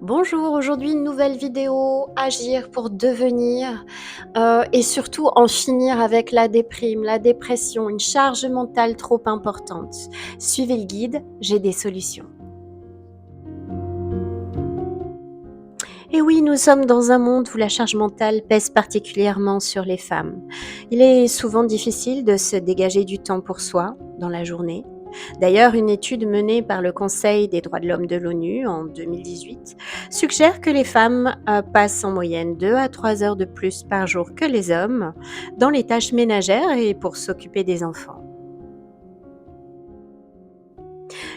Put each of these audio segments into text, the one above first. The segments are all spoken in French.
Bonjour, aujourd'hui une nouvelle vidéo, agir pour devenir et surtout en finir avec la déprime, la dépression, une charge mentale trop importante. Suivez le guide, j'ai des solutions. Et oui, nous sommes dans un monde où la charge mentale pèse particulièrement sur les femmes. Il est souvent difficile de se dégager du temps pour soi dans la journée. D'ailleurs, une étude menée par le Conseil des droits de l'homme de l'ONU en 2018 suggère que les femmes passent en moyenne 2 à 3 heures de plus par jour que les hommes dans les tâches ménagères et pour s'occuper des enfants.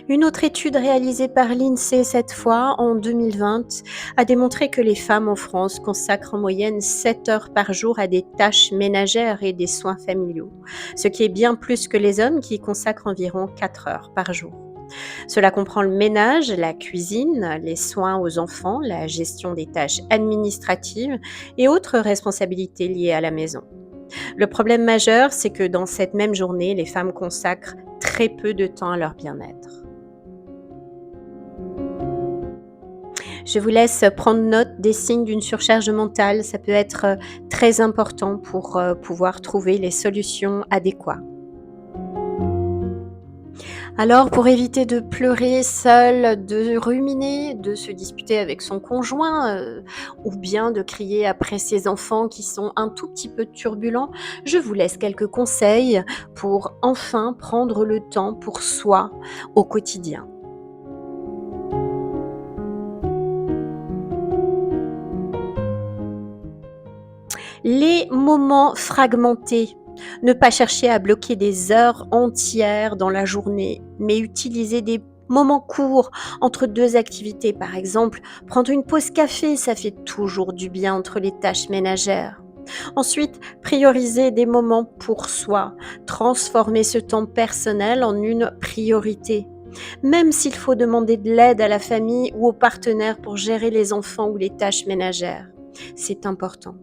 Une autre étude réalisée par l'INSEE cette fois, en 2020, a démontré que les femmes en France consacrent en moyenne 7 heures par jour à des tâches ménagères et des soins familiaux, ce qui est bien plus que les hommes qui y consacrent environ 4 heures par jour. Cela comprend le ménage, la cuisine, les soins aux enfants, la gestion des tâches administratives et autres responsabilités liées à la maison. Le problème majeur, c'est que dans cette même journée, les femmes consacrent très peu de temps à leur bien-être. Je vous laisse prendre note des signes d'une surcharge mentale. Ça peut être très important pour pouvoir trouver les solutions adéquates. Alors, pour éviter de pleurer seul, de ruminer, de se disputer avec son conjoint, ou bien de crier après ses enfants qui sont un tout petit peu turbulents, je vous laisse quelques conseils pour enfin prendre le temps pour soi au quotidien. Les moments fragmentés. Ne pas chercher à bloquer des heures entières dans la journée, mais utiliser des moments courts entre deux activités. Par exemple, prendre une pause café, ça fait toujours du bien entre les tâches ménagères. Ensuite, prioriser des moments pour soi, transformer ce temps personnel en une priorité. Même s'il faut demander de l'aide à la famille ou aux partenaires pour gérer les enfants ou les tâches ménagères. C'est important.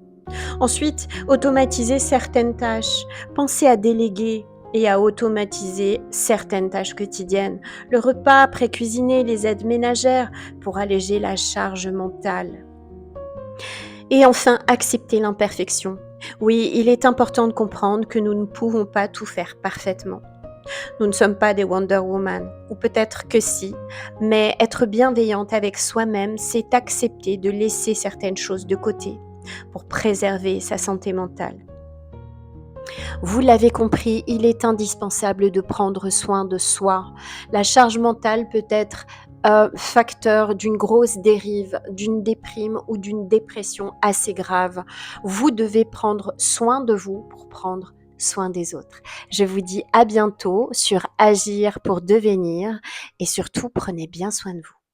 Ensuite, automatiser certaines tâches. Pensez à déléguer et à automatiser certaines tâches quotidiennes. Le repas pré-cuisiné, les aides ménagères pour alléger la charge mentale. Et enfin, accepter l'imperfection. Oui, il est important de comprendre que nous ne pouvons pas tout faire parfaitement. Nous ne sommes pas des Wonder Woman, ou peut-être que si, mais être bienveillante avec soi-même, c'est accepter de laisser certaines choses de côté pour préserver sa santé mentale. Vous l'avez compris, il est indispensable de prendre soin de soi. La charge mentale peut être facteur d'une grosse dérive, d'une déprime ou d'une dépression assez grave. Vous devez prendre soin de vous pour prendre soin des autres. Je vous dis à bientôt sur Agir pour devenir et surtout prenez bien soin de vous.